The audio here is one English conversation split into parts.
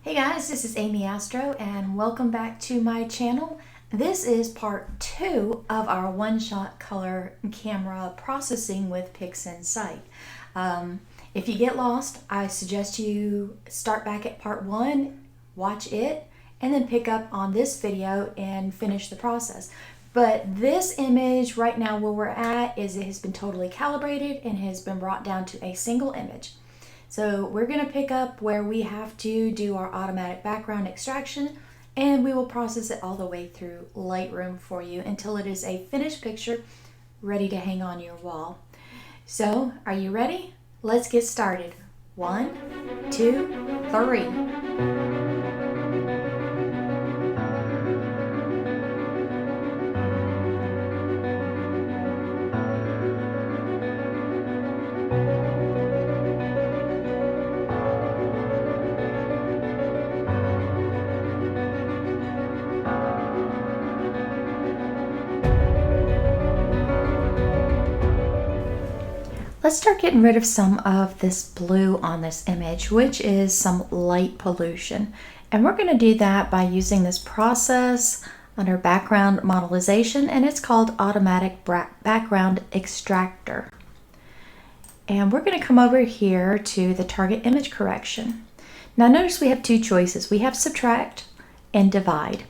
Hey guys, this is Amy Astro and welcome back to my channel. This is part 2 of our one-shot color camera processing with PixInsight. If you get lost, I suggest you start back at part 1, watch it, and then pick up on this video and finish the process. But this image right now where we're at is it has been totally calibrated and has been brought down to a single image. So we're going to pick up where we have to do our automatic background extraction, and we will process it all the way through Lightroom for you until it is a finished picture ready to hang on your wall. So are you ready? Let's get started. 1, 2, 3. Let's start getting rid of some of this blue on this image, which is some light pollution. And we're going to do that by using this process under background modelization, and it's called automatic background extractor. And we're going to come over here to the target image correction. Now notice we have two choices. We have subtract and divide.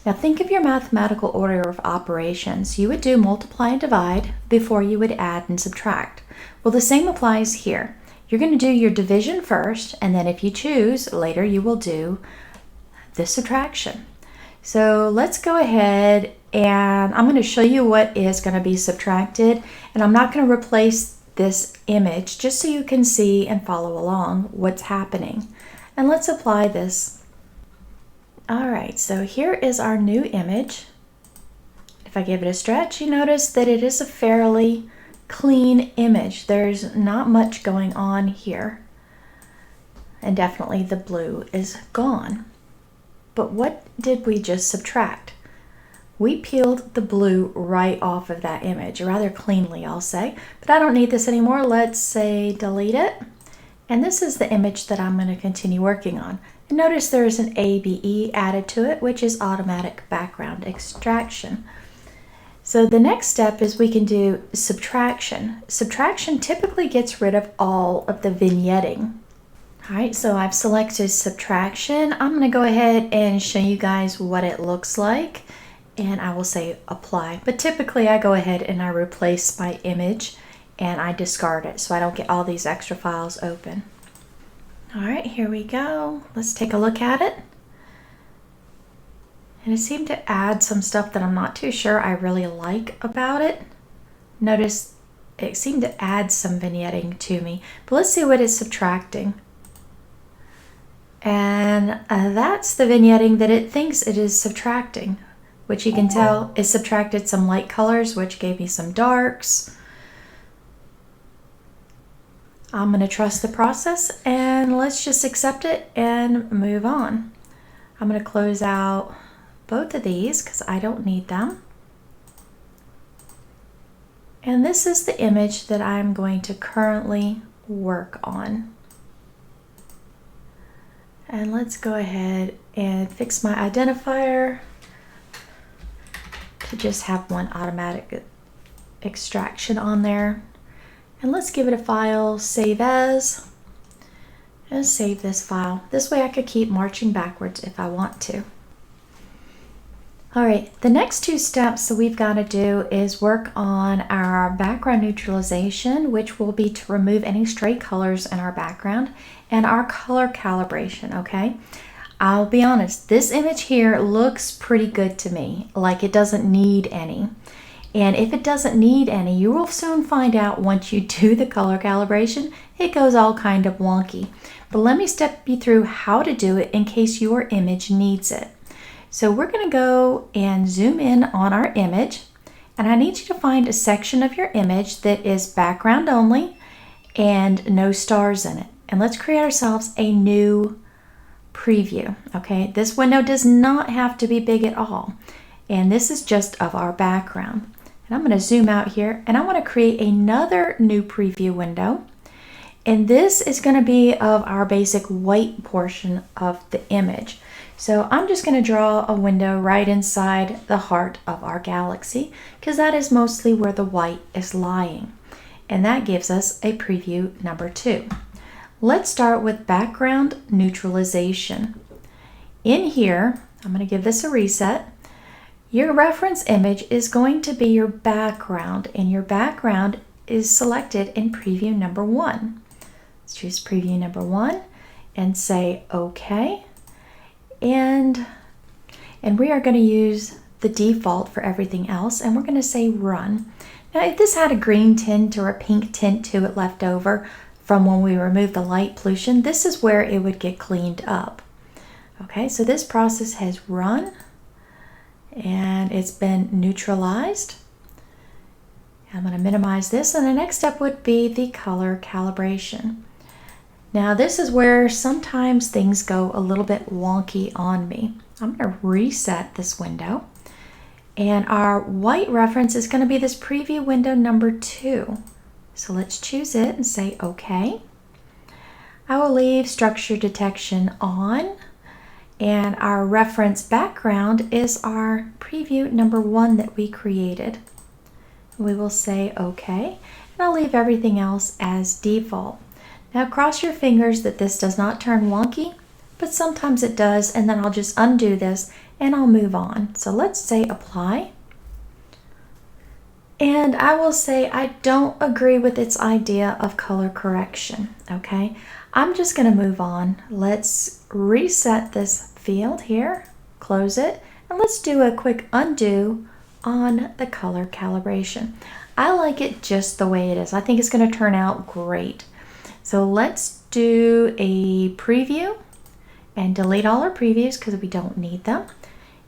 Now think of your mathematical order of operations. You would do multiply and divide before you would add and subtract. Well, the same applies here. You're going to do your division first, and then if you choose, later you will do the subtraction. So let's go ahead and I'm going to show you what is going to be subtracted, and I'm not going to replace this image just so you can see and follow along what's happening. And let's apply this. All right, so here is our new image. If I give it a stretch, you notice that it is a fairly clean image. There's not much going on here, and definitely the blue is gone. But what did we just subtract? We peeled the blue right off of that image, rather cleanly I'll say, but I don't need this anymore. Let's say delete it, and this is the image that I'm going to continue working on. And notice there is an ABE added to it, which is automatic background extraction. So the next step is we can do subtraction. Subtraction typically gets rid of all of the vignetting. All right, so I've selected subtraction. I'm going to go ahead and show you guys what it looks like, and I will say apply. But typically I go ahead and I replace my image and I discard it so I don't get all these extra files open. All right, here we go. Let's take a look at it. And it seemed to add some stuff that I'm not too sure I really like about it. Notice it seemed to add some vignetting to me. But let's see what it's subtracting. And that's the vignetting that it thinks it is subtracting, which you can tell it subtracted some light colors, which gave me some darks. I'm going to trust the process, and let's just accept it and move on. I'm going to close out both of these because I don't need them. And this is the image that I'm going to currently work on. And let's go ahead and fix my identifier to just have one automatic extraction on there. And let's give it a file, save as, and save this file. This way I could keep marching backwards if I want to. All right, the next two steps that we've got to do is work on our background neutralization, which will be to remove any stray colors in our background, and our color calibration, okay? I'll be honest, this image here looks pretty good to me, like it doesn't need any. And if it doesn't need any, you will soon find out once you do the color calibration, it goes all kind of wonky. But let me step you through how to do it in case your image needs it. So we're going to go and zoom in on our image, and I need you to find a section of your image that is background only and no stars in it. And let's create ourselves a new preview, okay? This window does not have to be big at all, and this is just of our background. And I'm going to zoom out here, and I want to create another new preview window, And this is going to be of our basic white portion of the image. So I'm just going to draw a window right inside the heart of our galaxy, because that is mostly where the white is lying. And that gives us a preview number 2. Let's start with background neutralization. In here, I'm going to give this a reset. Your reference image is going to be your background, and your background is selected in preview number 1. Let's choose preview number 1 and say OK. And we are going to use the default for everything else, and we're going to say run. Now, if this had a green tint or a pink tint to it left over from when we removed the light pollution, this is where it would get cleaned up. Okay, so this process has run and it's been neutralized. I'm going to minimize this, and the next step would be the color calibration. Now this is where sometimes things go a little bit wonky on me. I'm going to reset this window, and our white reference is going to be this preview window number 2. So let's choose it and say OK. I will leave structure detection on, and our reference background is our preview number 1 that we created. We will say OK, and I'll leave everything else as default. Now cross your fingers that this does not turn wonky, but sometimes it does, and then I'll just undo this and I'll move on. So let's say apply. And I will say I don't agree with its idea of color correction, okay? I'm just going to move on. Let's reset this field here, close it, and let's do a quick undo on the color calibration. I like it just the way it is. I think it's going to turn out great. So let's do a preview and delete all our previews because we don't need them.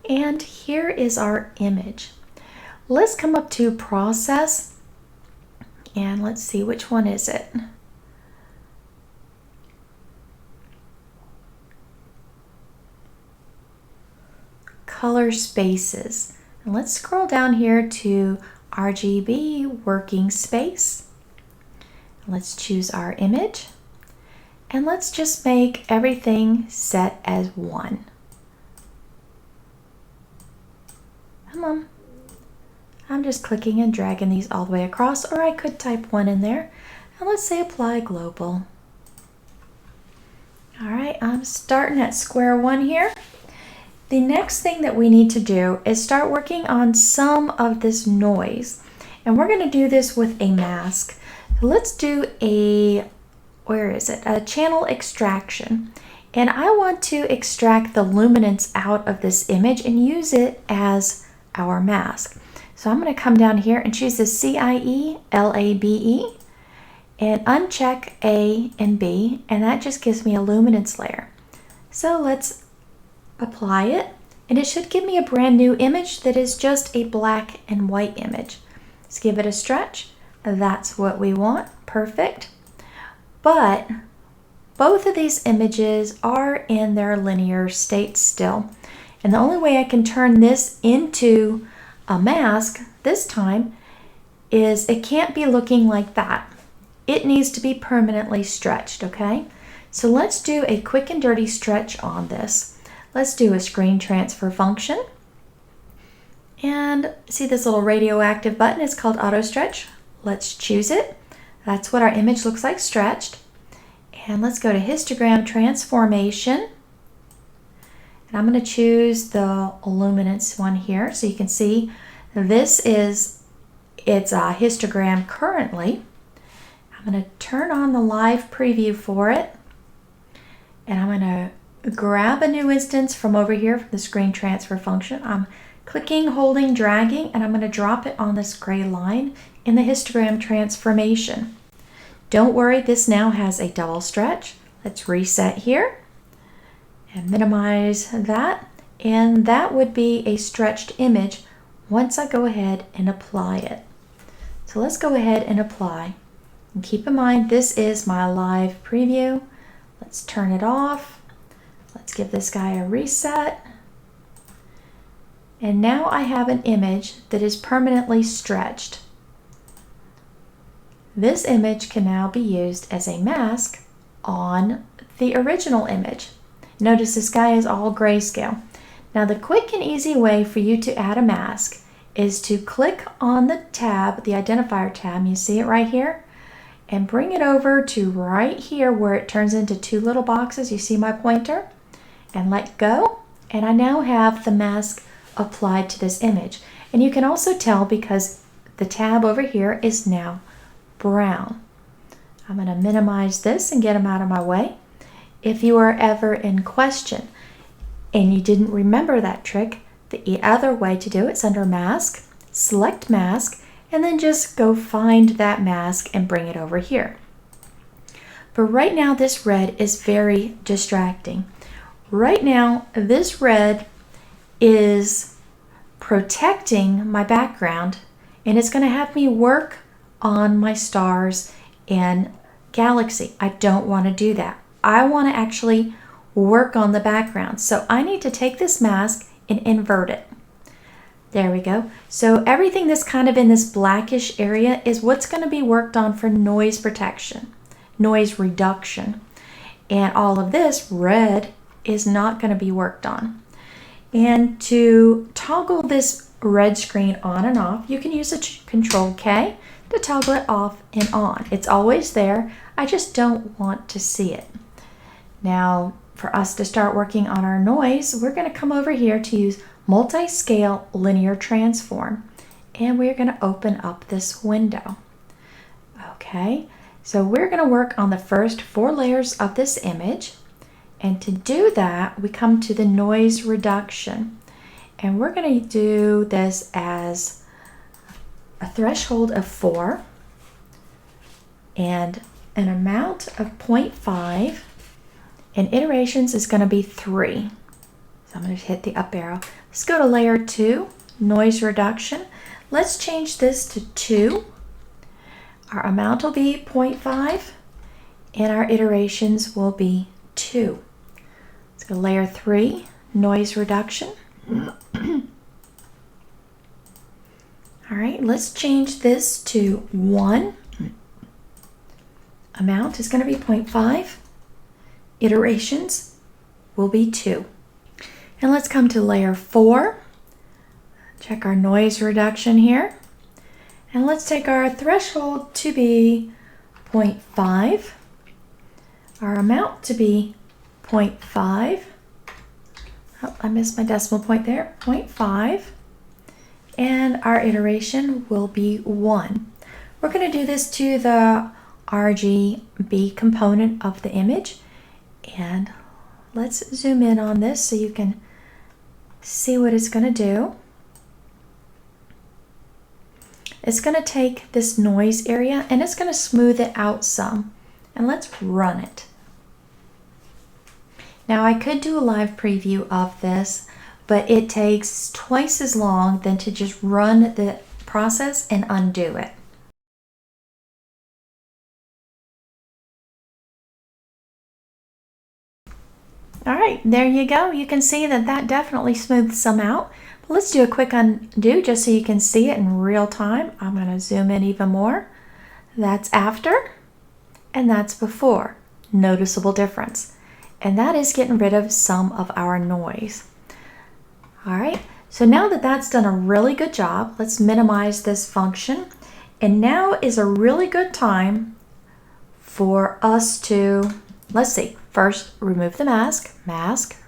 And here is our image. Let's come up to process, and let's see which one is it. Color spaces. And let's scroll down here to RGB working space. Let's choose our image, and let's just make everything set as 1. Come on. I'm just clicking and dragging these all the way across, or I could type 1 in there. And let's say apply global. All right, I'm starting at square 1 here. The next thing that we need to do is start working on some of this noise. And we're going to do this with a mask. Let's do a, a channel extraction. And I want to extract the luminance out of this image and use it as our mask. So I'm going to come down here and choose the CIE, LABE, and uncheck A and B, and that just gives me a luminance layer. So let's apply it, and it should give me a brand new image that is just a black and white image. Let's give it a stretch. That's what we want. Perfect. But both of these images are in their linear state still. And the only way I can turn this into a mask this time is it can't be looking like that. It needs to be permanently stretched, okay? So let's do a quick and dirty stretch on this. Let's do a screen transfer function. And see this little radioactive button? It's called auto stretch. Let's choose it. That's what our image looks like stretched. And let's go to histogram transformation. And I'm going to choose the luminance one here, so you can see this is its histogram currently. I'm going to turn on the live preview for it, and I'm going to grab a new instance from over here from the screen transfer function. I'm clicking, holding, dragging, and I'm going to drop it on this gray line in the histogram transformation. Don't worry, this now has a double stretch. Let's reset here and minimize that, and that would be a stretched image once I go ahead and apply it. So let's go ahead and apply. And keep in mind, this is my live preview. Let's turn it off. Let's give this guy a reset. And now I have an image that is permanently stretched. this image can now be used as a mask on the original image. Notice the sky is all grayscale. Now the quick and easy way for you to add a mask is to click on the tab, the identifier tab, you see it right here, and bring it over to right here where it turns into two little boxes. You see my pointer? And let go, and I now have the mask applied to this image. And you can also tell because the tab over here is now brown. I'm going to minimize this and get them out of my way. If you are ever in question and you didn't remember that trick, the other way to do it's under Mask, select Mask, and then just go find that mask and bring it over here. But right now this red is very distracting. Right now this red is protecting my background, and it's going to have me work on my stars and galaxy. I don't want to do that. I want to actually work on the background. So I need to take this mask and invert it. There we go. So everything that's kind of in this blackish area is what's going to be worked on for noise protection, noise reduction. And all of this red is not going to be worked on. And to toggle this red screen on and off, you can use a Control K to toggle it off and on. It's always there. I just don't want to see it. Now, for us to start working on our noise, we're going to come over here to use Multi-Scale Linear Transform, and we're going to open up this window. Okay, so we're going to work on the first 4 layers of this image, and to do that, we come to the noise reduction, and we're going to do this as a threshold of 4 and an amount of 0.5, and iterations is going to be 3. So I'm going to hit the up arrow. Let's go to layer 2, noise reduction. Let's change this to 2. Our amount will be 0.5 and our iterations will be 2. Let's go to layer 3, noise reduction. All right, let's change this to 1. Amount is going to be 0.5. Iterations will be 2. And let's come to layer 4. Check our noise reduction here. And let's take our threshold to be 0.5. Our amount to be 0.5. Oh, I missed my decimal point there. 0.5. And our iteration will be 1. We're going to do this to the RGB component of the image. And let's zoom in on this so you can see what it's going to do. It's going to take this noise area and it's going to smooth it out some. And let's run it. Now I could do a live preview of this, but it takes twice as long than to just run the process and undo it. All right, there you go. You can see that that definitely smoothed some out. But let's do a quick undo just so you can see it in real time. I'm going to zoom in even more. That's after and that's before. Noticeable difference. And that is getting rid of some of our noise. All right, so now that that's done a really good job, let's minimize this function. And now is a really good time for us to, let's see, first remove the mask,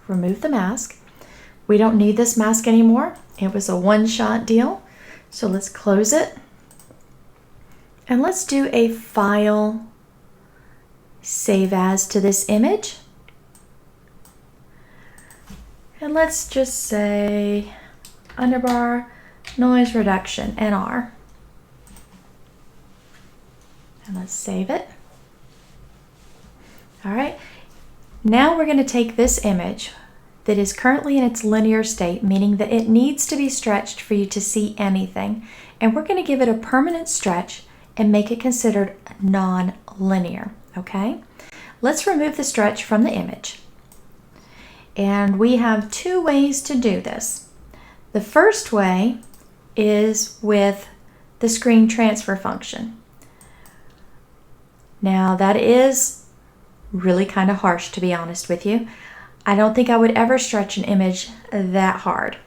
remove the mask. We don't need this mask anymore. It was a one-shot deal. So let's close it. And let's do a file save as to this image. And let's just say underbar noise reduction NR. And let's save it. All right. Now we're going to take this image that is currently in its linear state, meaning that it needs to be stretched for you to see anything. And we're going to give it a permanent stretch and make it considered non-linear. Okay. Let's remove the stretch from the image. And we have 2 ways to do this. The first way is with the screen transfer function. Now that is really kind of harsh, to be honest with you. I don't think I would ever stretch an image that hard.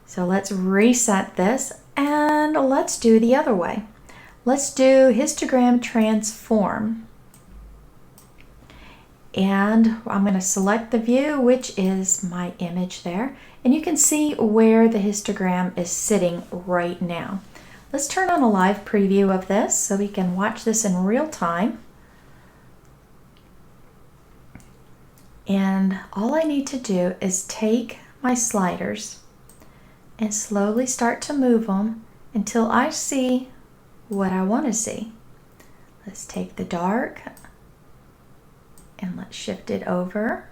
So let's reset this and let's do the other way. Let's do histogram transform. And I'm going to select the view, which is my image there. And you can see where the histogram is sitting right now. Let's turn on a live preview of this so we can watch this in real time. And all I need to do is take my sliders and slowly start to move them until I see what I want to see. Let's take the dark and let's shift it over.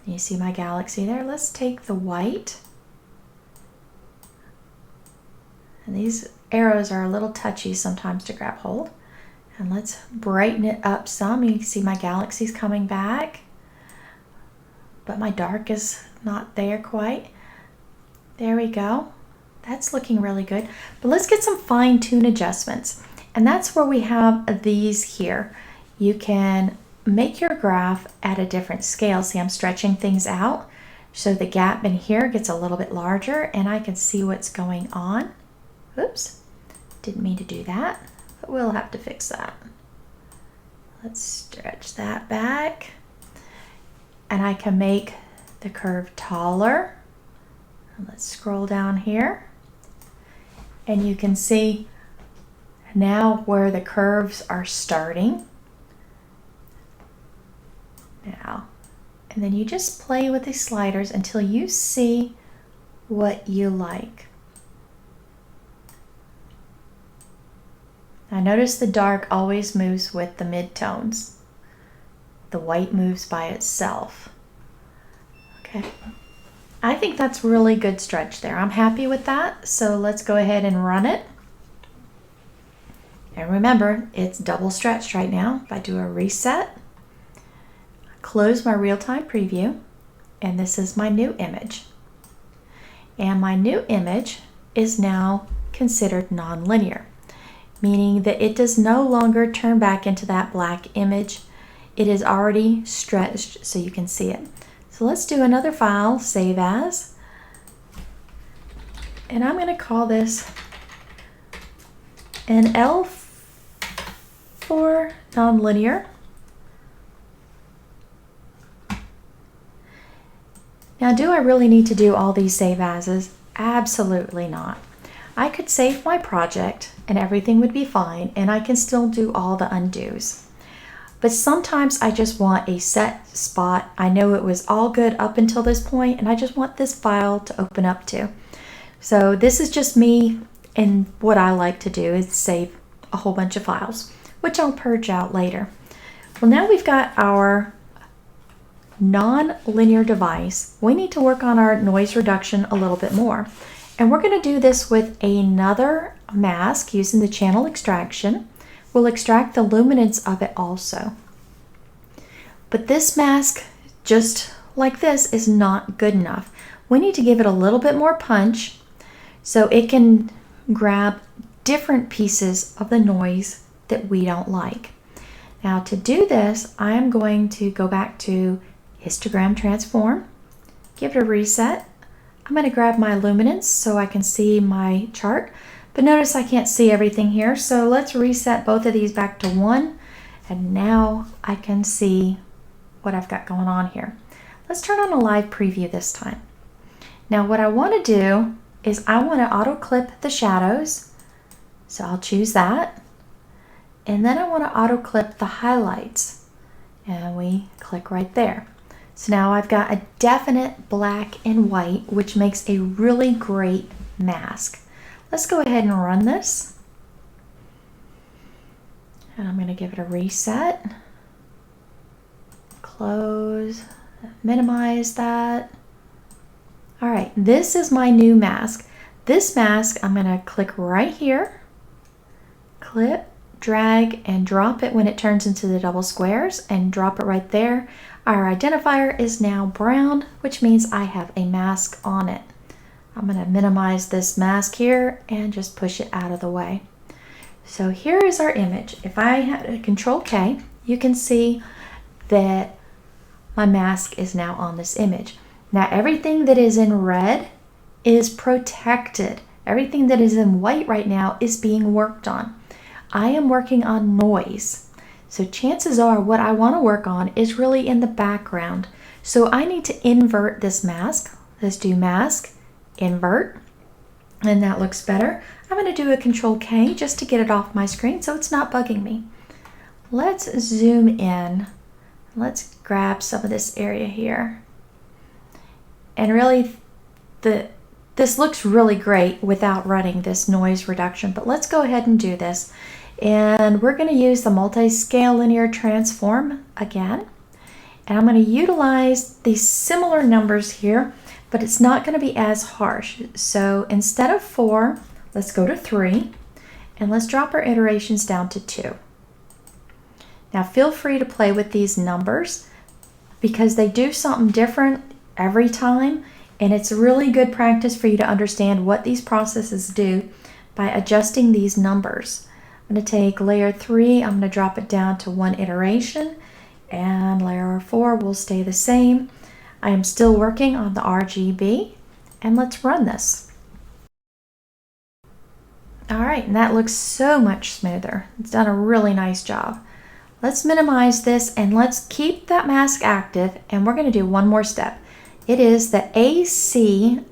You see my galaxy there? Let's take the white. And these arrows are a little touchy sometimes to grab hold. And let's brighten it up some. You can see my galaxies coming back, but my dark is not there quite. There we go. That's looking really good. But let's get some fine-tune adjustments. And that's where we have these here. You can make your graph at a different scale. See, I'm stretching things out so the gap in here gets a little bit larger and I can see what's going on. Oops, didn't mean to do that, but we'll have to fix that. Let's stretch that back. And I can make the curve taller. And let's scroll down here. And you can see now where the curves are starting. Now, and then you just play with these sliders until you see what you like. Now notice the dark always moves with the midtones. The white moves by itself. Okay, I think that's really good stretch there. I'm happy with that, so let's go ahead and run it. And remember, it's double stretched right now. If I do a reset, close my real-time preview, and this is my new image. And my new image is now considered non-linear, meaning that it does no longer turn back into that black image. It is already stretched so you can see it. So let's do another file, save as, and I'm going to call this an L for nonlinear. Now, do I really need to do all these save as's? Absolutely not. I could save my project and everything would be fine, and I can still do all the undos. But sometimes I just want a set spot. I know it was all good up until this point, and I just want this file to open up to. So this is just me, and what I like to do is save a whole bunch of files, which I'll purge out later. Well, now we've got our non-linear device. We need to work on our noise reduction a little bit more. And we're going to do this with another mask using the channel extraction. We'll extract the luminance of it also. But this mask, just like this, is not good enough. We need to give it a little bit more punch so it can grab different pieces of the noise that we don't like. Now, to do this, I am going to go back to histogram transform, give it a reset. I'm going to grab my luminance so I can see my chart, but notice I can't see everything here, so let's reset both of these back to 1, and now I can see what I've got going on here. Let's turn on a live preview this time. Now what I want to do is I want to auto clip the shadows, so I'll choose that, and then I want to auto clip the highlights, and we click right there. So now I've got a definite black and white, which makes a really great mask. Let's go ahead and run this. And I'm going to give it a reset. Close, minimize that. All right, this is my new mask. This mask, I'm going to click right here, clip, drag, and drop it when it turns into the double squares, and drop it right there. Our identifier is now brown, which means I have a mask on it. I'm going to minimize this mask here and just push it out of the way. So here is our image. If I had a Control K, you can see that my mask is now on this image. Now everything that is in red is protected. Everything that is in white right now is being worked on. I am working on noise. So chances are what I want to work on is really in the background. So I need to invert this mask. Let's do mask, invert, and that looks better. I'm going to do a Control K just to get it off my screen so it's not bugging me. Let's zoom in. Let's grab some of this area here. And really, this looks really great without running this noise reduction, but let's go ahead and do this. And we're going to use the multi-scale linear transform again. And I'm going to utilize these similar numbers here, but it's not going to be as harsh. So instead of 4, let's go to 3, and let's drop our iterations down to 2. Now feel free to play with these numbers because they do something different every time, and it's really good practice for you to understand what these processes do by adjusting these numbers. I'm going to take layer 3, I'm going to drop it down to 1 iteration, and layer 4 will stay the same. I am still working on the RGB, and let's run this. All right, and that looks so much smoother. It's done a really nice job. Let's minimize this and let's keep that mask active, and we're going to do one more step. It is the ACDNR.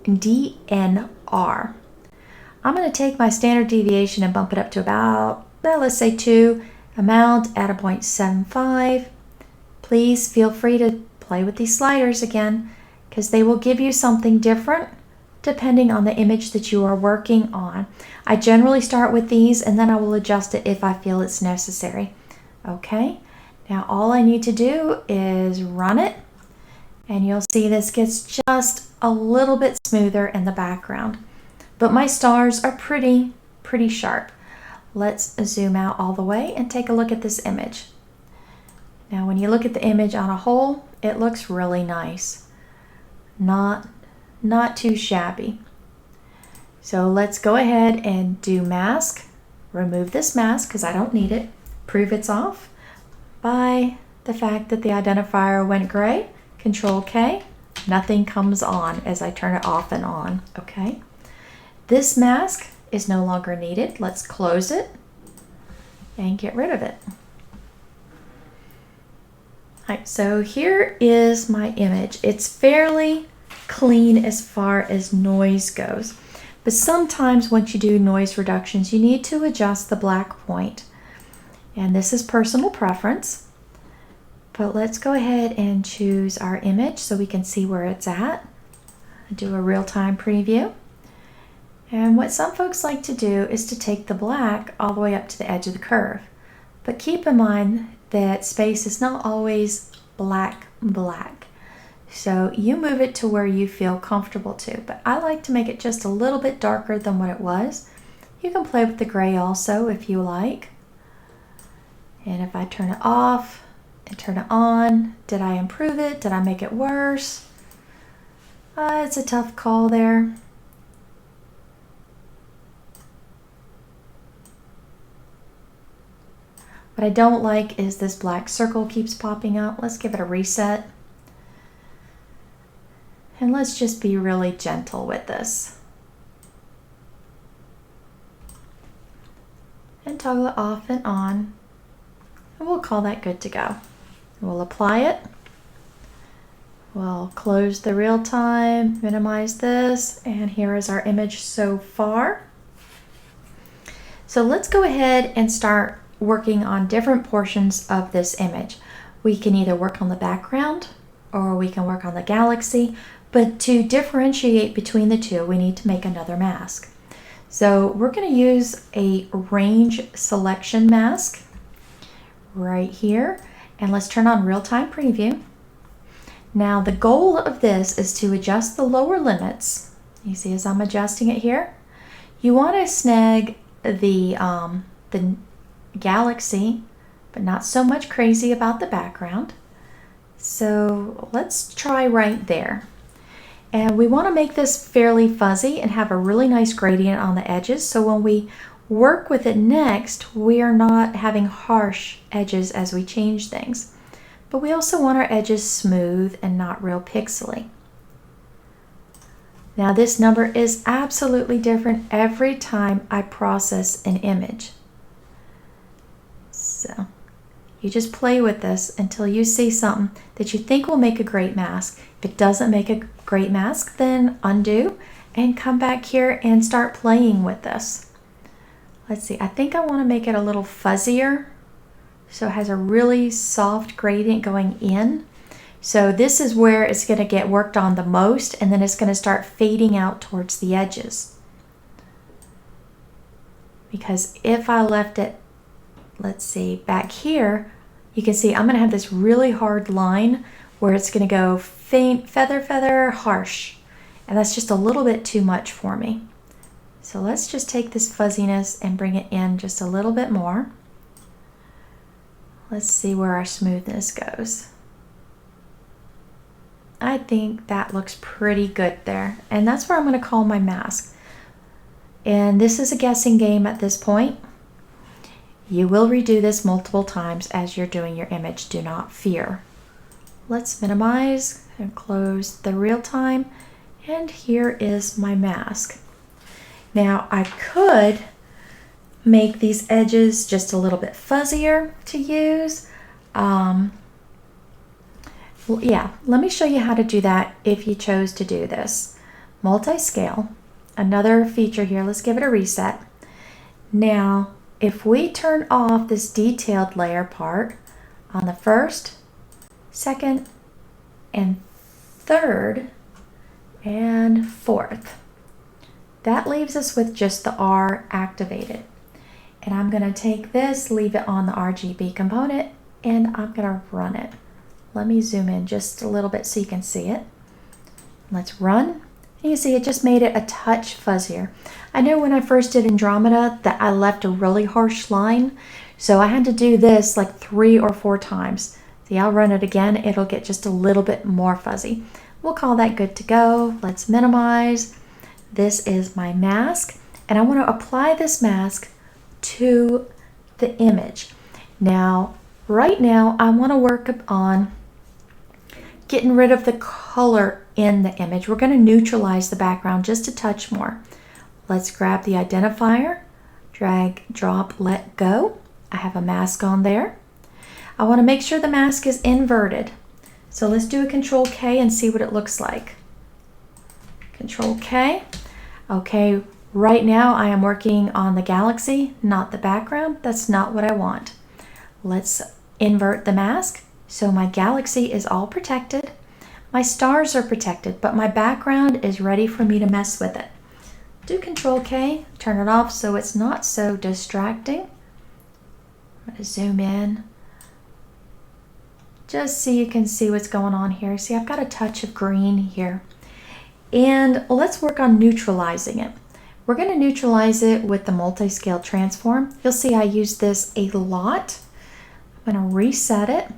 I'm going to take my standard deviation and bump it up to about, well, let's say 2, amount at a 0.75. Please feel free to play with these sliders again because they will give you something different depending on the image that you are working on. I generally start with these and then I will adjust it if I feel it's necessary. Okay, now all I need to do is run it, and you'll see this gets just a little bit smoother in the background. But my stars are pretty sharp. Let's zoom out all the way and take a look at this image. Now when you look at the image on a whole, it looks really nice. Not too shabby. So let's go ahead and do mask. Remove this mask because I don't need it. Prove it's off by the fact that the identifier went gray. Control K, nothing comes on as I turn it off and on. Okay, this mask is no longer needed. Let's close it and get rid of it. All right, so here is my image. It's fairly clean as far as noise goes, but sometimes once you do noise reductions, you need to adjust the black point. And this is personal preference, but let's go ahead and choose our image so we can see where it's at. Do a real-time preview. And what some folks like to do is to take the black all the way up to the edge of the curve. But keep in mind that space is not always black. So you move it to where you feel comfortable to, but I like to make it just a little bit darker than what it was. You can play with the gray also if you like. And if I turn it off and turn it on, did I improve it? Did I make it worse? It's a tough call there. What I don't like is this black circle keeps popping up. Let's give it a reset. And let's just be really gentle with this. And toggle it off and on. And we'll call that good to go. We'll apply it. We'll close the real time, minimize this, and here is our image so far. So let's go ahead and start working on different portions of this image. We can either work on the background or we can work on the galaxy, but to differentiate between the two, we need to make another mask. So we're going to use a range selection mask right here, and let's turn on real-time preview. Now the goal of this is to adjust the lower limits. You see as I'm adjusting it here, you want to snag the galaxy, but not so much crazy about the background. So let's try right there. And we want to make this fairly fuzzy and have a really nice gradient on the edges, so when we work with it next, we are not having harsh edges as we change things. But we also want our edges smooth and not real pixely. Now this number is absolutely different every time I process an image. So you just play with this until you see something that you think will make a great mask. If it doesn't make a great mask, then undo and come back here and start playing with this. Let's see, I think I want to make it a little fuzzier, so it has a really soft gradient going in. So this is where it's going to get worked on the most, and then it's going to start fading out towards the edges. Because if I left it, let's see, back here, you can see I'm going to have this really hard line where it's going to go faint, feather, feather, harsh. And that's just a little bit too much for me. So let's just take this fuzziness and bring it in just a little bit more. Let's see where our smoothness goes. I think that looks pretty good there. And that's where I'm going to call my mask. And this is a guessing game at this point. You will redo this multiple times as you're doing your image. Do not fear. Let's minimize and close the real time. And here is my mask. Now I could make these edges just a little bit fuzzier to use. Well, yeah, let me show you how to do that if you chose to do this. Multi-scale, another feature here. Let's give it a reset. Now, if we turn off this detailed layer part on the first, second, and third, and fourth, that leaves us with just the R activated. And I'm going to take this, leave it on the RGB component, and I'm going to run it. Let me zoom in just a little bit so you can see it. Let's run. And you see it just made it a touch fuzzier. I know when I first did Andromeda that I left a really harsh line, so I had to do this like 3 or 4 times. See, I'll run it again, it'll get just a little bit more fuzzy. We'll call that good to go. Let's minimize. This is my mask, and I want to apply this mask to the image. Now, right now, I want to work on getting rid of the color in the image. We're going to neutralize the background just a touch more. Let's grab the identifier, drag, drop, let go. I have a mask on there. I want to make sure the mask is inverted. So let's do a Control K and see what it looks like. Control K. Okay, right now I am working on the galaxy, not the background. That's not what I want. Let's invert the mask. So my galaxy is all protected. My stars are protected, but my background is ready for me to mess with it. Do Control K, turn it off so it's not so distracting. I'm going to zoom in, just so you can see what's going on here. See, I've got a touch of green here. And let's work on neutralizing it. We're going to neutralize it with the Multi-Scale Transform. You'll see I use this a lot. I'm going to reset it.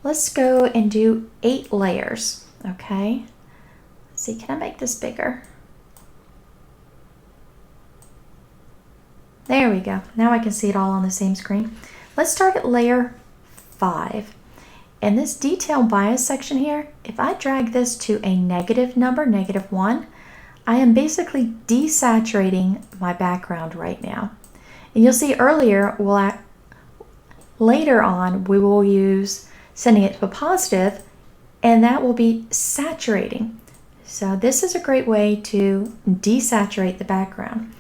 Let's go and do 8 layers, okay? Let's see, can I make this bigger? There we go. Now I can see it all on the same screen. Let's start at layer 5. And this detail bias section here, if I drag this to a negative number, -1, I am basically desaturating my background right now. And you'll see earlier, later on, we will use sending it to a positive, and that will be saturating. So this is a great way to desaturate the background.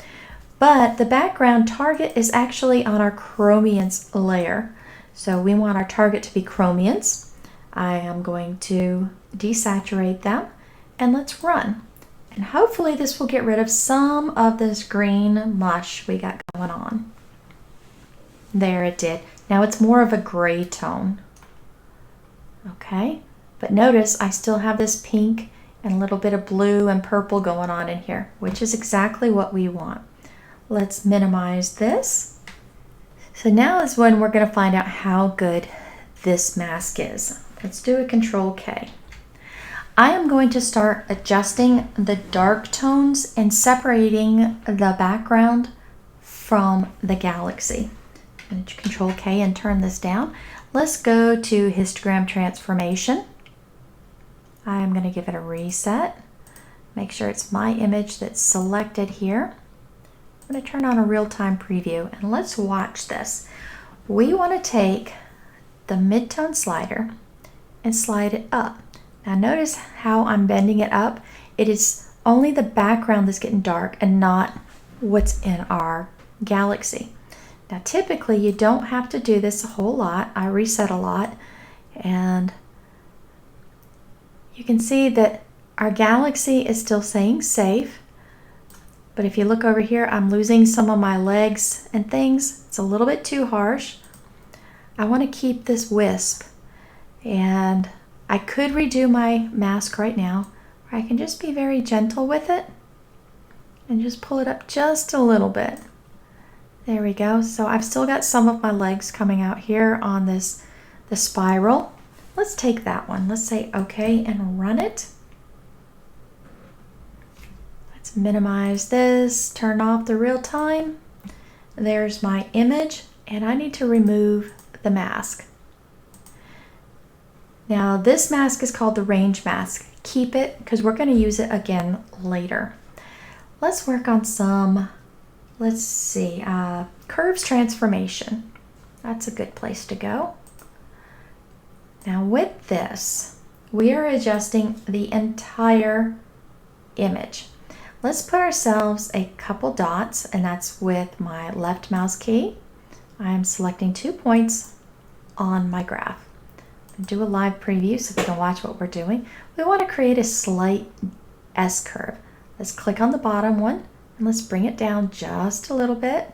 But the background target is actually on our chromiance layer. So we want our target to be chromiance. I am going to desaturate them, and let's run. And hopefully this will get rid of some of this green mush we got going on. There, it did. Now it's more of a gray tone. Okay, but notice I still have this pink and a little bit of blue and purple going on in here, which is exactly what we want. Let's minimize this. So now is when we're going to find out how good this mask is. Let's do a Control K. I am going to start adjusting the dark tones and separating the background from the galaxy. I'm going to Control K and turn this down. Let's go to histogram transformation. I'm going to give it a reset. Make sure it's my image that's selected here. I'm going to turn on a real-time preview and let's watch this. We want to take the mid-tone slider and slide it up. Now notice how I'm bending it up. It is only the background that's getting dark and not what's in our galaxy. Now typically you don't have to do this a whole lot. I reset a lot and you can see that our galaxy is still saying safe. But if you look over here, I'm losing some of my legs and things. It's a little bit too harsh. I want to keep this wisp, and I could redo my mask right now, or I can just be very gentle with it and just pull it up just a little bit. There we go. So I've still got some of my legs coming out here on the spiral. Let's take that one. Let's say okay and run it. Let's minimize this, turn off the real time. There's my image, and I need to remove the mask. Now this mask is called the range mask. Keep it because we're going to use it again later. Let's work on some, let's see, curves transformation. That's a good place to go. Now with this, we are adjusting the entire image. Let's put ourselves a couple dots, and that's with my left mouse key. I'm selecting 2 points on my graph. Do a live preview so we can watch what we're doing. We want to create a slight S curve. Let's click on the bottom one and let's bring it down just a little bit.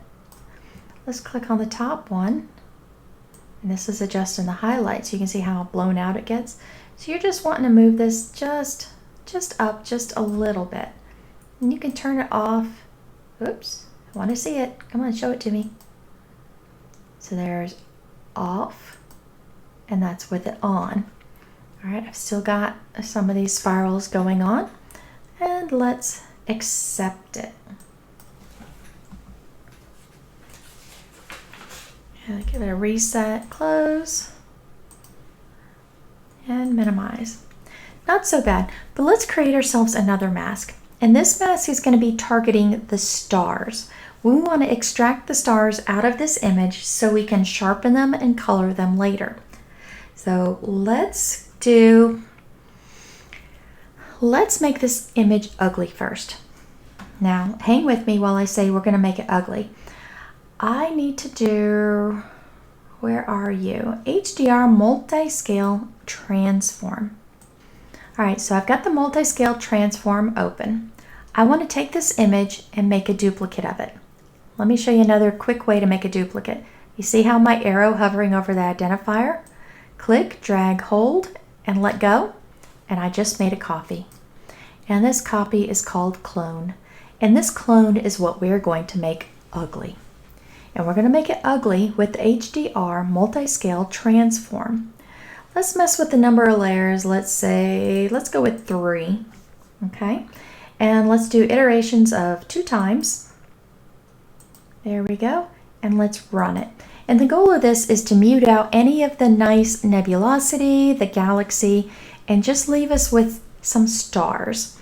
Let's click on the top one, and this is adjusting the highlights. You can see how blown out it gets. So you're just wanting to move this just up just a little bit. And you can turn it off. Oops, I want to see it. Come on, show it to me. So there's off, and that's with it on. All right, I've still got some of these spirals going on, and let's accept it. And give it a reset, close, and minimize. Not so bad, but let's create ourselves another mask. And this mask is going to be targeting the stars. We want to extract the stars out of this image so we can sharpen them and color them later. So let's make this image ugly first. Now hang with me while I say we're going to make it ugly. I need to do, where are you? HDR Multi-Scale Transform. All right, so I've got the Multi-Scale Transform open. I want to take this image and make a duplicate of it. Let me show you another quick way to make a duplicate. You see how my arrow hovering over the identifier? Click, drag, hold, and let go. And I just made a copy. And this copy is called clone. And this clone is what we're going to make ugly. And we're going to make it ugly with the HDR Multi-Scale Transform. Let's mess with the number of layers. Let's go with 3. Okay. And let's do iterations of 2 times. There we go. And let's run it. And the goal of this is to mute out any of the nice nebulosity, the galaxy, and just leave us with some stars.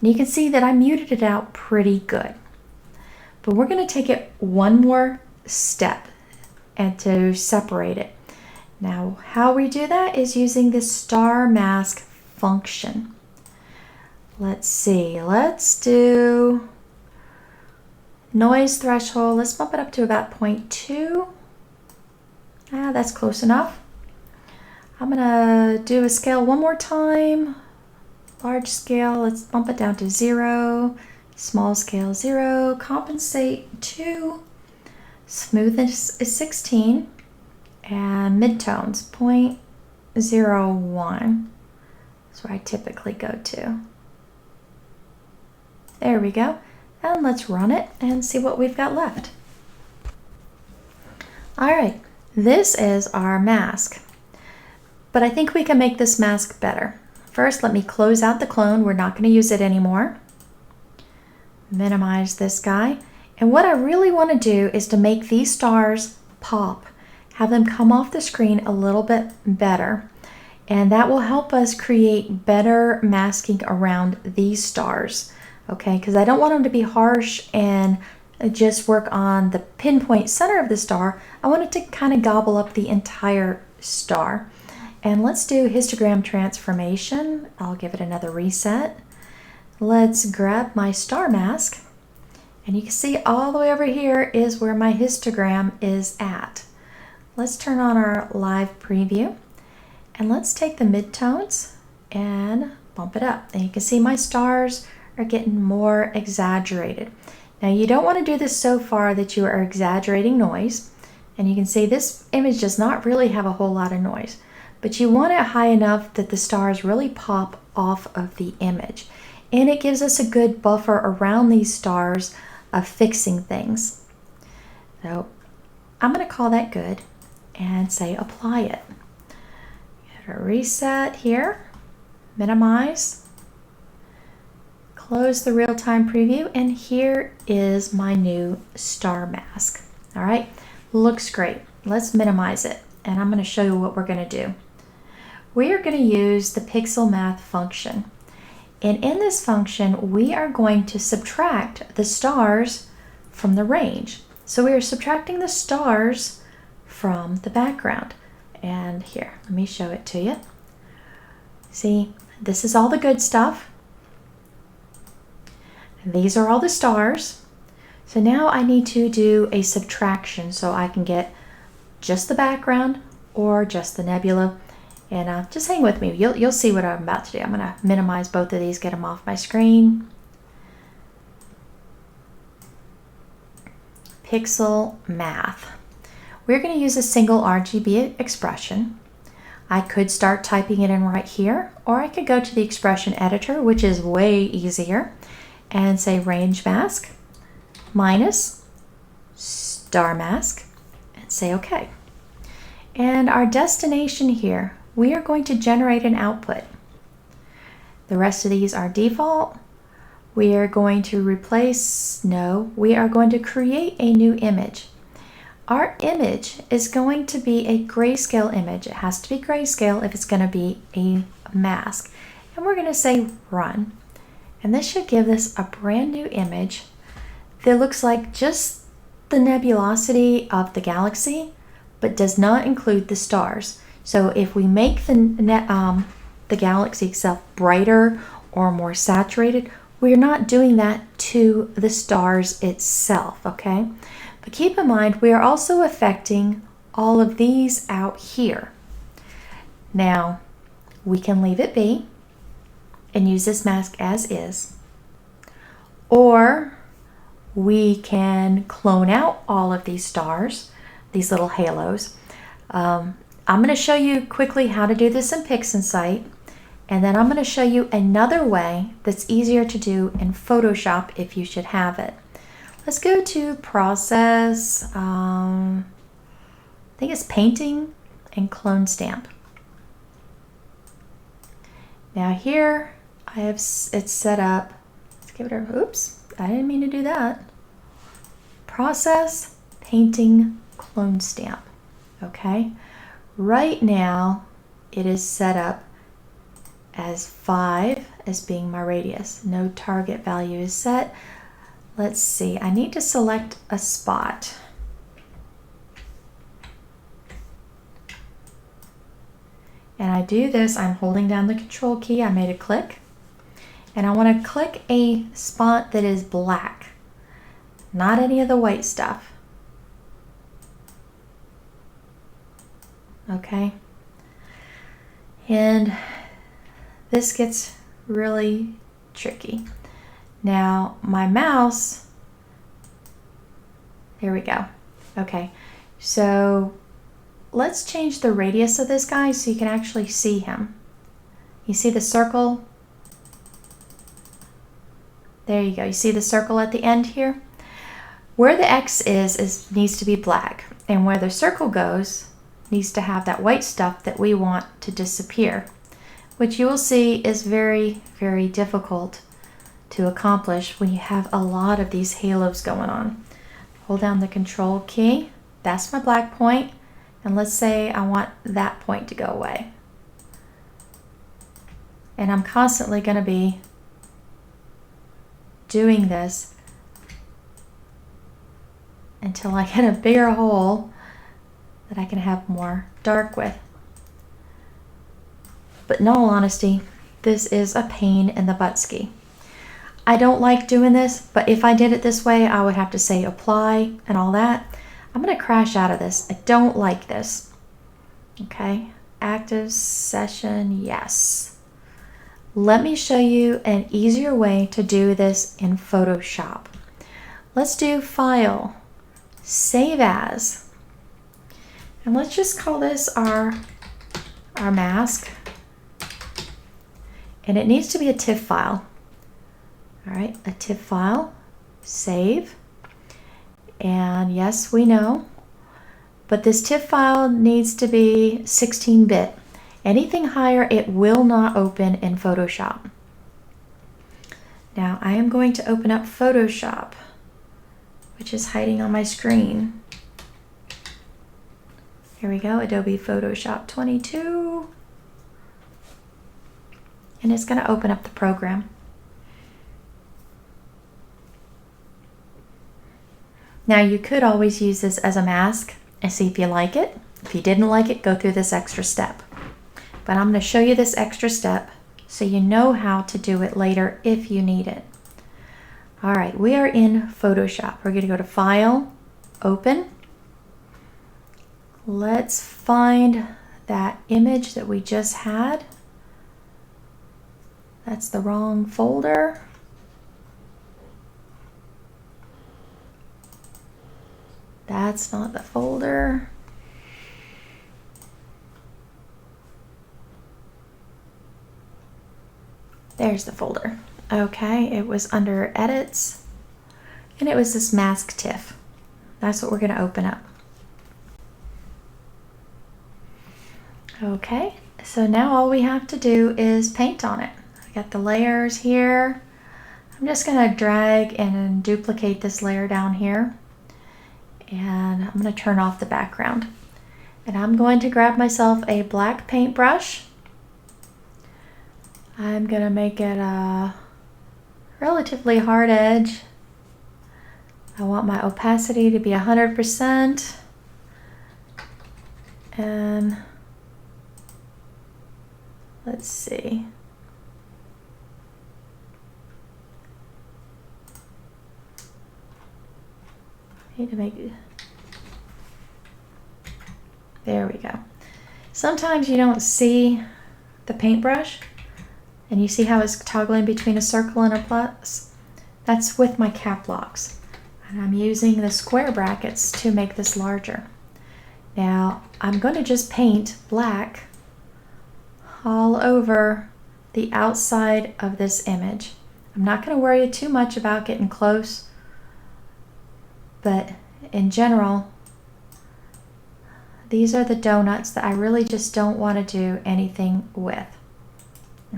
And you can see that I muted it out pretty good. But we're going to take it one more step and to separate it. Now, how we do that is using this star mask function. Let's see, let's do noise threshold. Let's bump it up to about 0.2. That's close enough. I'm gonna do a scale one more time. Large scale, let's bump it down to 0. Small scale 0, compensate 2. Smoothness is 16. And midtones, 0.01. That's where I typically go to. There we go. And let's run it and see what we've got left. All right, this is our mask. But I think we can make this mask better. First, let me close out the clone. We're not going to use it anymore. Minimize this guy. And what I really want to do is to make these stars pop, have them come off the screen a little bit better. And that will help us create better masking around these stars, okay? Because I don't want them to be harsh and just work on the pinpoint center of the star. I want it to kind of gobble up the entire star. And let's do histogram transformation. I'll give it another reset. Let's grab my star mask. And you can see all the way over here is where my histogram is at. Let's turn on our live preview. And let's take the midtones and bump it up. And you can see my stars are getting more exaggerated. Now you don't want to do this so far that you are exaggerating noise. And you can see this image does not really have a whole lot of noise. But you want it high enough that the stars really pop off of the image. And it gives us a good buffer around these stars of fixing things. So I'm going to call that good and say apply it. Get a reset here, minimize, close the real-time preview, and here is my new star mask. All right, looks great. Let's minimize it, and I'm going to show you what we're going to do. We are going to use the pixel math function. And in this function, we are going to subtract the stars from the range. So we are subtracting the stars from the background. And here, let me show it to you. See, this is all the good stuff. And these are all the stars. So now I need to do a subtraction so I can get just the background or just the nebula. And just hang with me. You'll see what I'm about to do. I'm going to minimize both of these, get them off my screen. Pixel math. We're going to use a single RGB expression. I could start typing it in right here, or I could go to the expression editor, which is way easier, and say range mask minus star mask, and say OK. And our destination here, we are going to generate an output. The rest of these are default. We are going to replace, no, we are going to create a new image. Our image is going to be a grayscale image. It has to be grayscale if it's going to be a mask. And we're going to say run. And this should give us a brand new image that looks like just the nebulosity of the galaxy, but does not include the stars. So if we make the galaxy itself brighter or more saturated, we're not doing that to the stars itself, okay? But keep in mind, we are also affecting all of these out here. Now, we can leave it be and use this mask as is, or we can clone out all of these stars, these little halos. I'm going to show you quickly how to do this in PixInsight, and then I'm going to show you another way that's easier to do in Photoshop if you should have it. Let's go to Process, I think it's Painting and Clone Stamp. Now here I have it set up. Let's give it a, oops, I didn't mean to do that. Process, Painting, Clone Stamp, okay? Right now, it is set up as 5 as being my radius. No target value is set. Let's see, I need to select a spot. And I do this, I'm holding down the control key, I made a click. And I want to click a spot that is black, not any of the white stuff. Okay, and this gets really tricky. Now my mouse, there we go. Okay, so let's change the radius of this guy so you can actually see him. You see the circle? There you go. You see the circle at the end here? Where the X is needs to be black, and where the circle goes needs to have that white stuff that we want to disappear, which you will see is very, very difficult to accomplish when you have a lot of these halos going on. Hold down the control key. That's my black point. And let's say I want that point to go away. And I'm constantly going to be doing this until I get a bigger hole that I can have more dark with. But in all honesty, this is a pain in the butt ski. I don't like doing this, but if I did it this way, I would have to say apply and all that. I'm going to crash out of this. I don't like this. Okay, active session, yes. Let me show you an easier way to do this in Photoshop. Let's do File, Save As, and let's just call this our mask. And it needs to be a TIFF file. All right, a TIFF file, save. And yes, we know, but this TIFF file needs to be 16-bit. Anything higher, it will not open in Photoshop. Now I am going to open up Photoshop, which is hiding on my screen. Here we go, Adobe Photoshop 22. And it's going to open up the program. Now you could always use this as a mask and see if you like it. If you didn't like it, go through this extra step. But I'm going to show you this extra step so you know how to do it later if you need it. All right, we are in Photoshop. We're going to go to File, Open. Let's find that image that we just had. That's the wrong folder. That's not the folder. There's the folder. Okay, it was under Edits, and it was this mask TIFF. That's what we're going to open up. Okay, so now all we have to do is paint on it. I got the layers here. I'm just going to drag and duplicate this layer down here. And I'm going to turn off the background. And I'm going to grab myself a black paintbrush. I'm going to make it a relatively hard edge. I want my opacity to be 100%. And let's see. Need to make it. There we go. Sometimes you don't see the paintbrush and you see how it's toggling between a circle and a plus. That's with my cap locks. And I'm using the square brackets to make this larger. Now I'm going to just paint black all over the outside of this image. I'm not going to worry too much about getting close. But in general, these are the donuts that I really just don't want to do anything with.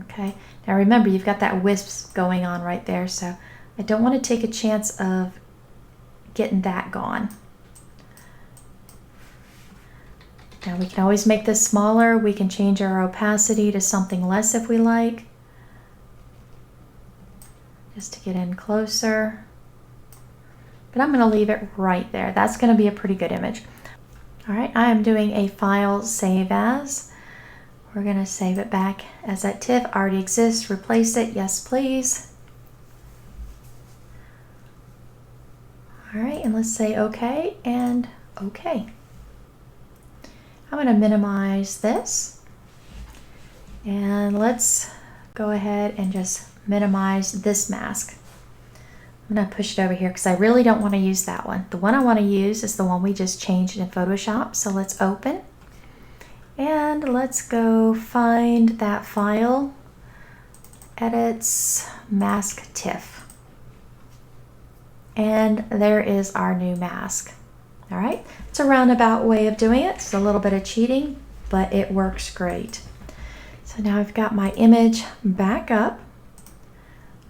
Okay, now remember you've got that wisp going on right there, so I don't want to take a chance of getting that gone. Now we can always make this smaller. We can change our opacity to something less if we like, just to get in closer. But I'm going to leave it right there. That's going to be a pretty good image. All right, I am doing a File, Save As. We're going to save it back as that TIFF already exists. Replace it, yes please. All right, and let's say OK and OK. I'm going to minimize this. And let's go ahead and just minimize this mask. I'm going to push it over here because I really don't want to use that one. The one I want to use is the one we just changed in Photoshop. So let's open and let's go find that file, Edits, Mask TIFF. And there is our new mask. All right, it's a roundabout way of doing it. It's a little bit of cheating, but it works great. So now I've got my image back up.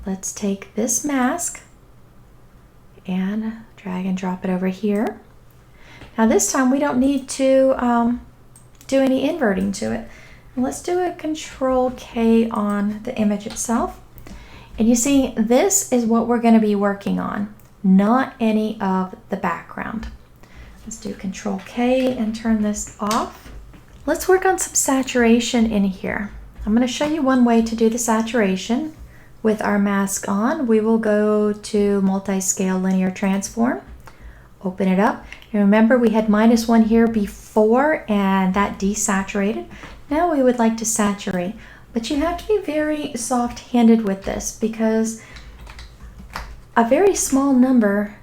let's take this mask and drag and drop it over here. Now this time we don't need to do any inverting to it. Let's do a Control K on the image itself. And you see, this is what we're going to be working on, not any of the background. Let's do Control K and turn this off. Let's work on some saturation in here. I'm going to show you one way to do the saturation. With our mask on, we will go to Multi-Scale Linear Transform, open it up. And remember, we had -1 here before and that desaturated. Now we would like to saturate, but you have to be very soft-handed with this because a very small number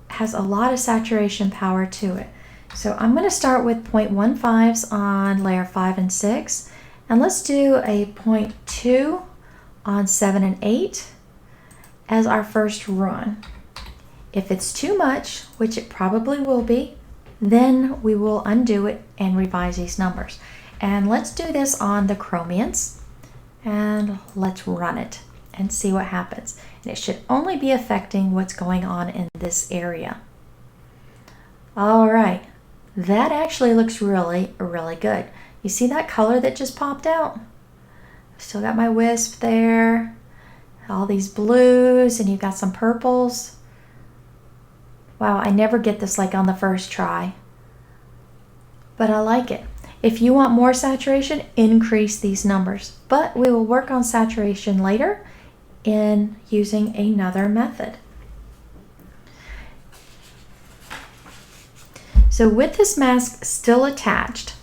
has a lot of saturation power to it. So I'm going to start with 0.15s on layer 5 and 6, and let's do a 0.2 on 7 and 8 as our first run. If it's too much, which it probably will be, then we will undo it and revise these numbers. And let's do this on the chromiums, and let's run it and see what happens. And it should only be affecting what's going on in this area. All right, that actually looks really, really good. You see that color that just popped out? Still got my wisp there, all these blues, and you've got some purples. Wow, I never get this like on the first try, but I like it. If you want more saturation, increase these numbers, but we will work on saturation later in using another method. So with this mask still attached,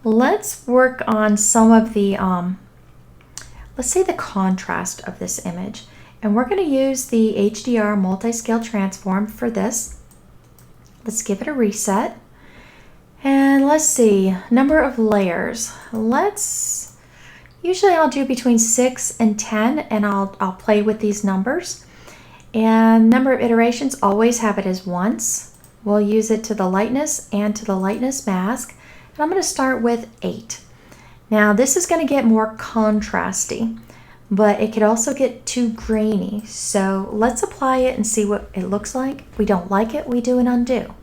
let's work on some of the let's say the contrast of this image. And we're going to use the HDR Multi-Scale Transform for this. Let's give it a reset. And let's see, number of layers. Usually I'll do between 6 and 10, and I'll play with these numbers. And number of iterations, always have it as once. We'll use it to the lightness and to the lightness mask. And I'm going to start with 8. Now this is going to get more contrasty, but it could also get too grainy. So let's apply it and see what it looks like. If we don't like it, we do an undo.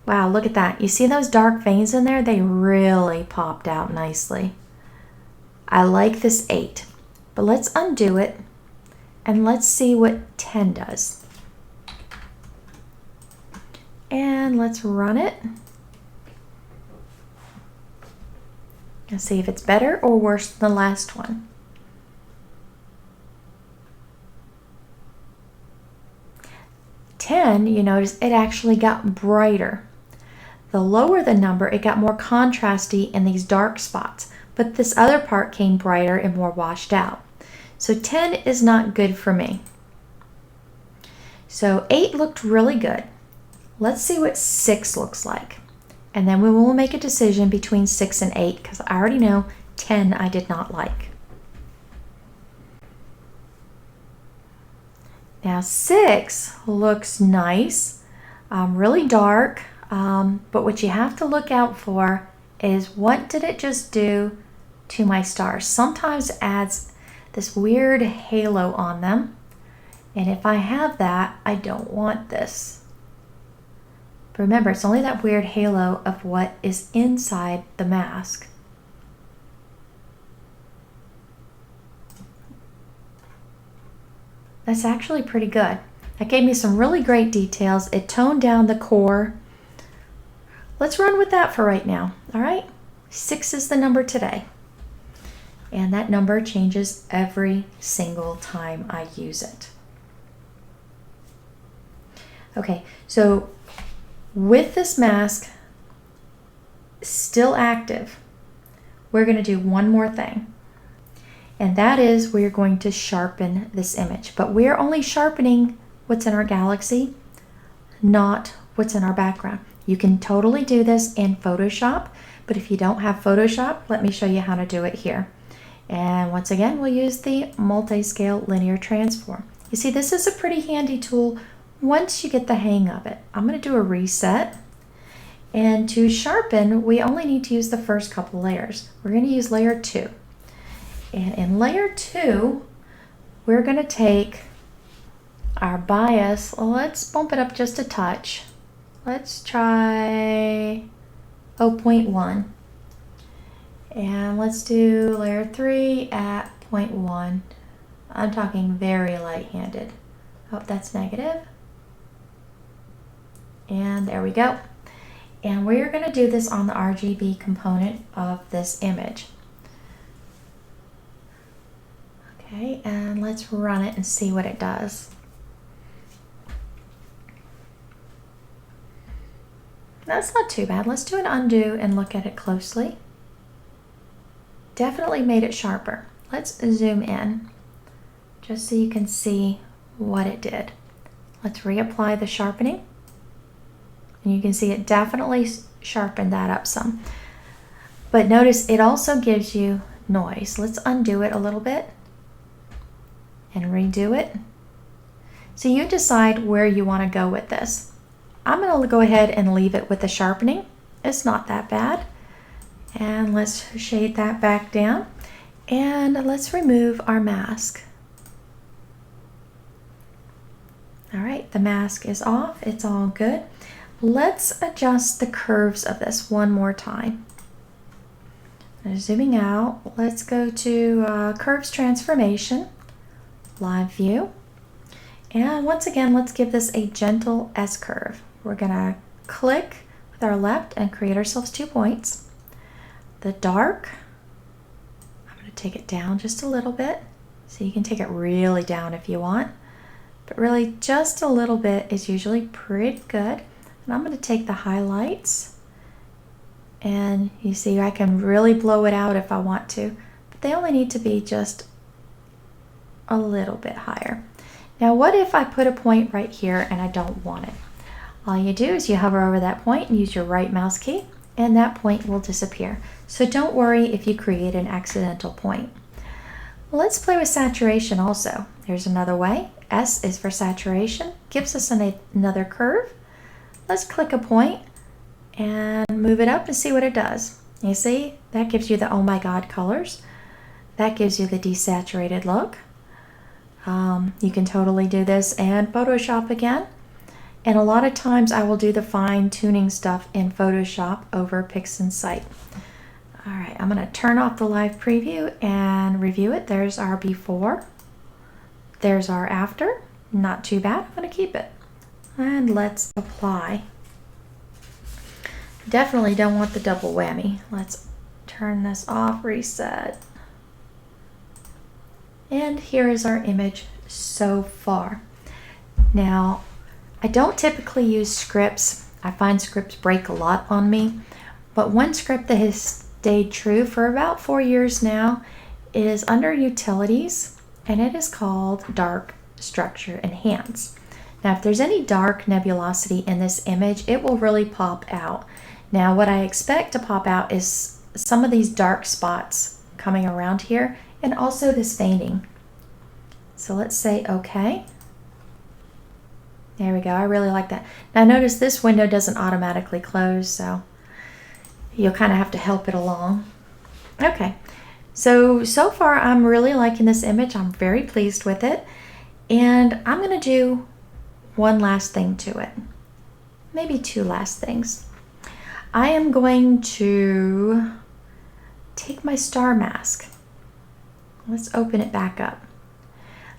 Wow, look at that. You see those dark veins in there? They really popped out nicely. I like this 8, but let's undo it and let's see what 10 does. And let's run it. Let's see if it's better or worse than the last one. You notice it actually got brighter. The lower the number, it got more contrasty in these dark spots, but this other part came brighter and more washed out. So 10 is not good for me. So 8 looked really good. Let's see what 6 looks like. And then we will make a decision between 6 and 8 because I already know 10 I did not like. Now 6 looks nice, really dark, but what you have to look out for is what did it just do to my stars. Sometimes it adds this weird halo on them, and if I have that, I don't want this. But remember, it's only that weird halo of what is inside the mask. That's actually pretty good. That gave me some really great details. It toned down the core. Let's run with that for right now. All right, 6 is the number today. And that number changes every single time I use it. Okay, so with this mask still active, we're going to do one more thing. And that is we're going to sharpen this image. But we're only sharpening what's in our galaxy, not what's in our background. You can totally do this in Photoshop, but if you don't have Photoshop, let me show you how to do it here. And once again, we'll use the Multi-Scale Linear Transform. You see, this is a pretty handy tool once you get the hang of it. I'm going to do a reset. And to sharpen, we only need to use the first couple layers. We're going to use layer 2. And in layer 2, we're going to take our bias. Let's bump it up just a touch. Let's try 0.1. And let's do layer 3 at 0.1. I'm talking very light-handed. Oh, that's negative. And there we go. And we're going to do this on the RGB component of this image. Okay, and let's run it and see what it does. That's not too bad. Let's do an undo and look at it closely. Definitely made it sharper. Let's zoom in just so you can see what it did. Let's reapply the sharpening. And you can see it definitely sharpened that up some. But notice it also gives you noise. Let's undo it a little bit and redo it. So you decide where you want to go with this. I'm going to go ahead and leave it with the sharpening. It's not that bad. And let's shade that back down. And let's remove our mask. All right, the mask is off. It's all good. Let's adjust the curves of this one more time. Zooming out, let's go to Curves Transformation, Live View. And once again, let's give this a gentle S-curve. We're gonna click with our left and create ourselves 2 points. The dark, I'm gonna take it down just a little bit. So you can take it really down if you want, but really just a little bit is usually pretty good. And I'm gonna take the highlights, and you see I can really blow it out if I want to, but they only need to be just a little bit higher. Now what if I put a point right here and I don't want it? All you do is you hover over that point and use your right mouse key, and that point will disappear. So don't worry if you create an accidental point. Let's play with saturation also. There's another way. S is for saturation, gives us another curve. Let's click a point and move it up and see what it does. You see, that gives you the oh my god colors. That gives you the desaturated look. You can totally do this in Photoshop again. And a lot of times I will do the fine tuning stuff in Photoshop over PixInsight. All right, I'm gonna turn off the live preview and review it. There's our before. There's our after. Not too bad, I'm gonna keep it. And let's apply. Definitely don't want the double whammy. Let's turn this off, reset. And here is our image so far. Now, I don't typically use scripts. I find scripts break a lot on me, but one script that has stayed true for about 4 years now is under Utilities, and it is called Dark Structure Enhance. Now, if there's any dark nebulosity in this image, it will really pop out. Now, what I expect to pop out is some of these dark spots coming around here, and also this veining. So let's say okay. There we go, I really like that. Now notice this window doesn't automatically close, so you'll kind of have to help it along. Okay, so far I'm really liking this image. I'm very pleased with it. And I'm gonna do one last thing to it. Maybe two last things. I am going to take my star mask. Let's open it back up.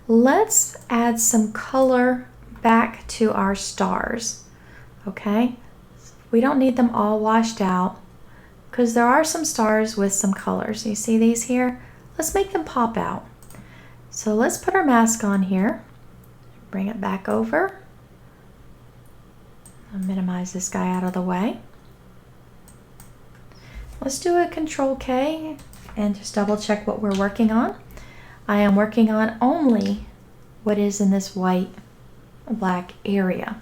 Let's add some color back to our stars, okay? We don't need them all washed out because there are some stars with some colors. You see these here? Let's make them pop out. So let's put our mask on here, bring it back over. I'll minimize this guy out of the way. Let's do a Control K and just double check what we're working on. I am working on only what is in this white black area.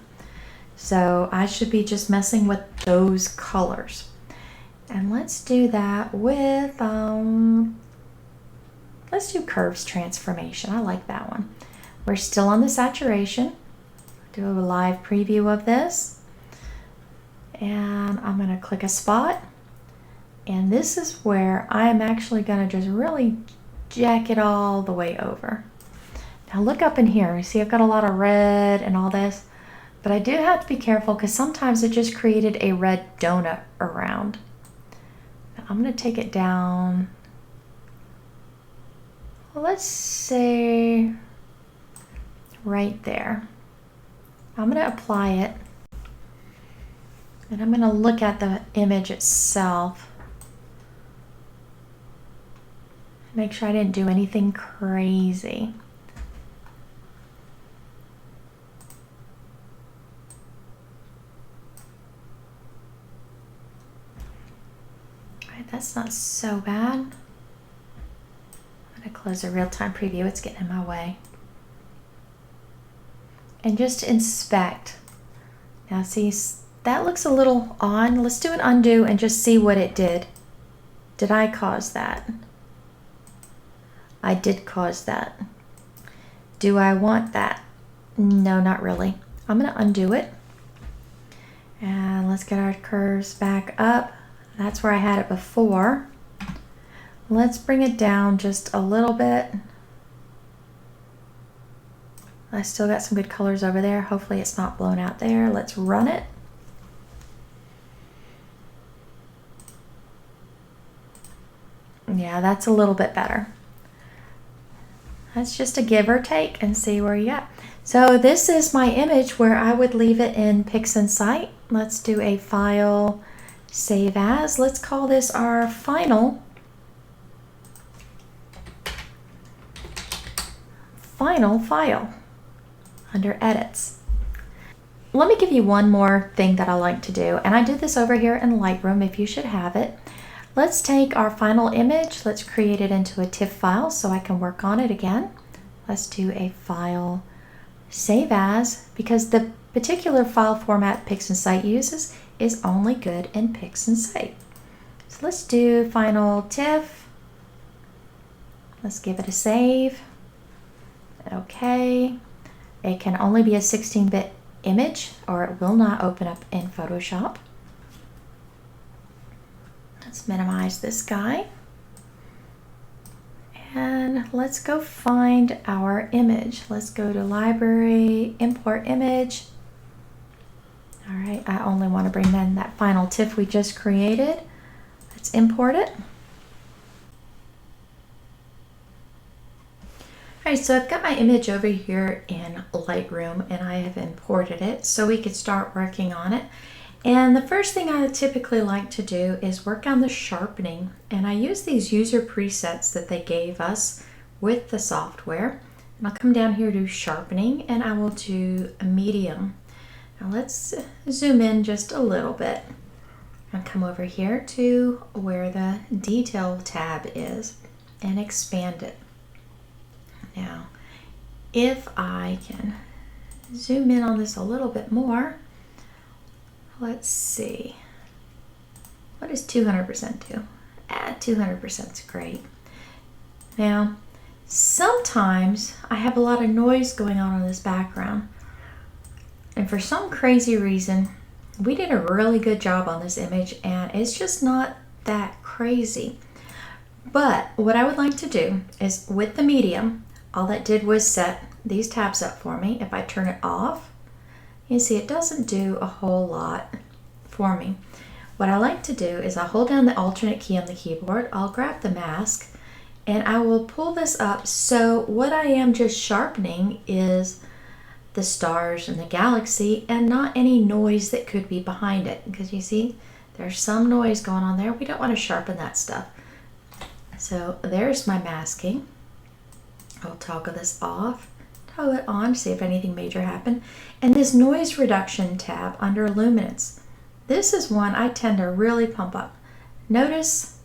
So I should be just messing with those colors. And let's do that with, let's do Curves Transformation. I like that one. We're still on the saturation. Do a live preview of this. And I'm gonna click a spot. And this is where I'm actually gonna just really jack it all the way over. Now look up in here. You see I've got a lot of red and all this, but I do have to be careful because sometimes it just created a red donut around. Now I'm going to take it down. Well, let's say right there. I'm going to apply it, and I'm going to look at the image itself. Make sure I didn't do anything crazy. All right, that's not so bad. I'm going to close the real-time preview. It's getting in my way. And just inspect. Now see, that looks a little on. Let's do an undo and just see what it did. Did I cause that? I did cause that. Do I want that? No, not really. I'm going to undo it. And let's get our curves back up. That's where I had it before. Let's bring it down just a little bit. I still got some good colors over there. Hopefully it's not blown out there. Let's run it. Yeah, that's a little bit better. That's just a give or take and see where you get. So this is my image where I would leave it in PixInsight. Let's do a file, save as. Let's call this our final file under edits. Let me give you one more thing that I like to do, and I did this over here in Lightroom if you should have it. Let's take our final image, let's create it into a TIFF file so I can work on it again. Let's do a file, save as, because the particular file format PixInsight uses is only good in PixInsight. So let's do final TIFF. Let's give it a save. Okay. It can only be a 16-bit image or it will not open up in Photoshop. Let's minimize this guy. And let's go find our image. Let's go to Library, Import Image. All right, I only want to bring in that final TIFF we just created. Let's import it. All right, so I've got my image over here in Lightroom and I have imported it so we could start working on it. And the first thing I typically like to do is work on the sharpening. And I use these user presets that they gave us with the software. And I'll come down here to sharpening and I will do a medium. Now let's zoom in just a little bit. I'll come over here to where the detail tab is and expand it. Now, if I can zoom in on this a little bit more, let's see. What does 200% do? 200% is great. Now, sometimes I have a lot of noise going on in this background. And for some crazy reason, we did a really good job on this image and it's just not that crazy. But what I would like to do is with the medium, all that did was set these tabs up for me. If I turn it off, you see it doesn't do a whole lot for me. What I like to do is I'll hold down the alternate key on the keyboard, I'll grab the mask, and I will pull this up. So what I am just sharpening is the stars and the galaxy and not any noise that could be behind it. Because you see, there's some noise going on there. We don't want to sharpen that stuff. So there's my masking. I'll toggle this off, toggle it on, see if anything major happened. And this noise reduction tab under luminance, this is one I tend to really pump up. Notice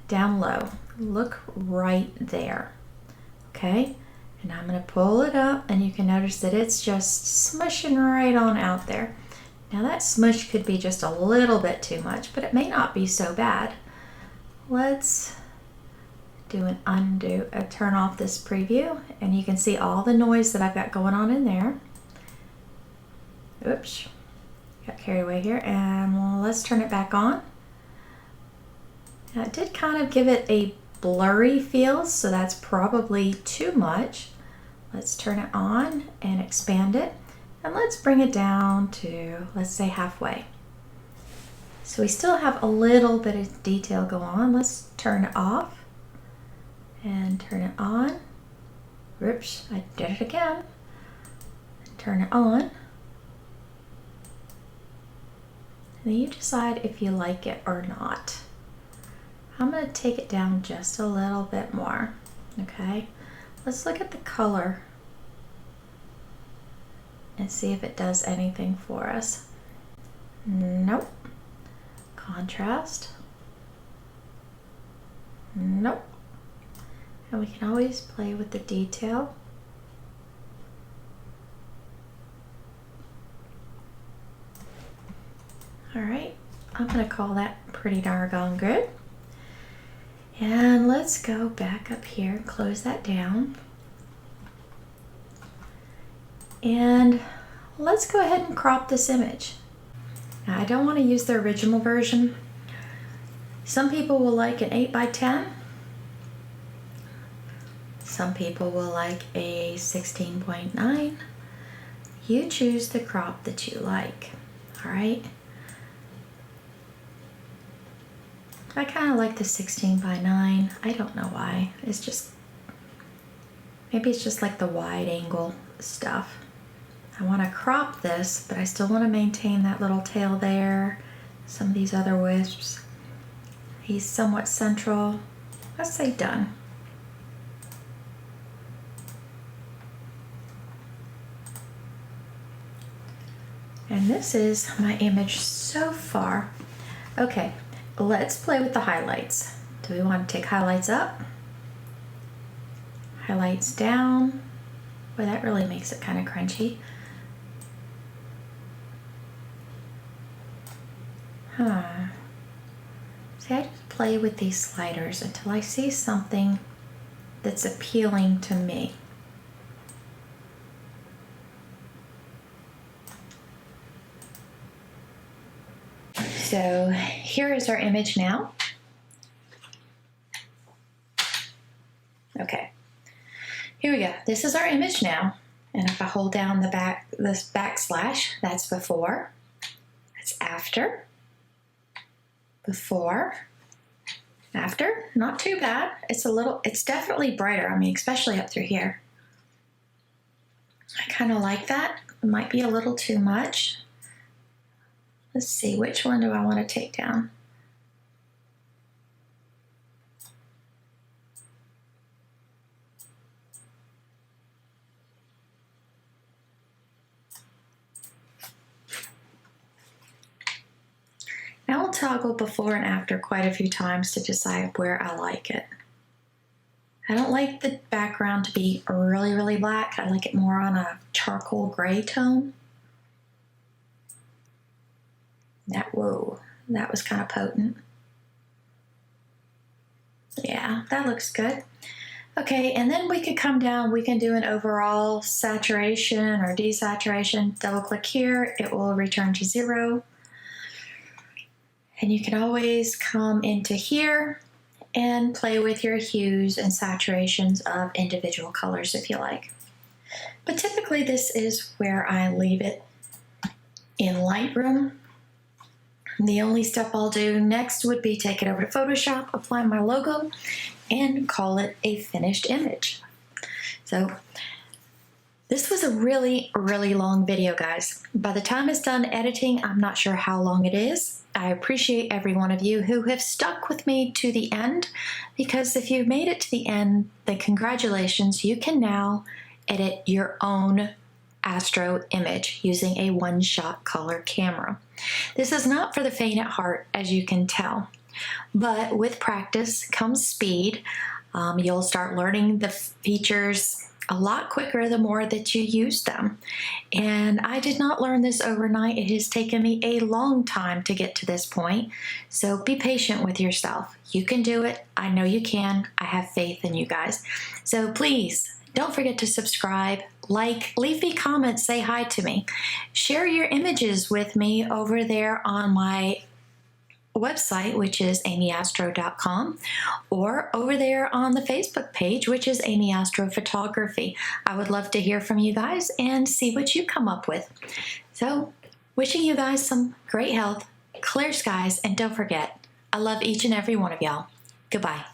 down low, look right there, okay? And I'm gonna pull it up and you can notice that it's just smushing right on out there. Now that smush could be just a little bit too much, but it may not be so bad. Let's do an undo, turn off this preview, and you can see all the noise that I've got going on in there. Oops, got carried away here, and let's turn it back on. Now it did kind of give it a blurry feels, so that's probably too much. Let's turn it on and expand it, and let's bring it down to, let's say, halfway. So we still have a little bit of detail go on. Let's turn it off and turn it on. Oops, I did it again. Turn it on. And then you decide if you like it or not. I'm going to take it down just a little bit more. Okay, let's look at the color and see if it does anything for us. Nope. Contrast. Nope. And we can always play with the detail. All right, I'm gonna call that pretty doggone good. And let's go back up here and close that down. And let's go ahead and crop this image. Now, I don't want to use the original version. Some people will like an 8x10. Some people will like a 16.9. You choose the crop that you like, all right? I kind of like the 16:9. I don't know why. It's just, maybe it's just like the wide angle stuff. I want to crop this, but I still want to maintain that little tail there. Some of these other wisps. He's somewhat central. Let's say done. And this is my image so far. Okay, let's play with the highlights. Do we want to take highlights up? Highlights down? Boy, that really makes it kind of crunchy. See, I just play with these sliders until I see something that's appealing to me. So here is our image now. Okay, here we go. This is our image now. And if I hold down this backslash, that's before, that's after, before, after. Not too bad. It's definitely brighter. I mean, especially up through here. I kind of like that. It might be a little too much. Let's see, which one do I want to take down? Now I'll toggle before and after quite a few times to decide where I like it. I don't like the background to be really, really black. I like it more on a charcoal gray tone. Whoa, that was kind of potent. Yeah, that looks good. Okay, and then we could come down, we can do an overall saturation or desaturation. Double click here, it will return to 0. And you can always come into here and play with your hues and saturations of individual colors if you like. But typically this is where I leave it in Lightroom. The only step I'll do next would be take it over to Photoshop, apply my logo, and call it a finished image. So this was a really, really long video, guys. By the time it's done editing, I'm not sure how long it is. I appreciate every one of you who have stuck with me to the end, because if you've made it to the end, then congratulations, you can now edit your own Astro image using a one-shot color camera. This is not for the faint at heart, as you can tell, but with practice comes speed. You'll start learning the features a lot quicker the more that you use them. And I did not learn this overnight. It has taken me a long time to get to this point. So be patient with yourself. You can do it. I know you can. I have faith in you guys. So please don't forget to subscribe, like, leave me comments, say hi to me. Share your images with me over there on my website, which is amyastro.com, or over there on the Facebook page, which is Amy Astro Photography. I would love to hear from you guys and see what you come up with. So, wishing you guys some great health, clear skies, and don't forget, I love each and every one of y'all. Goodbye.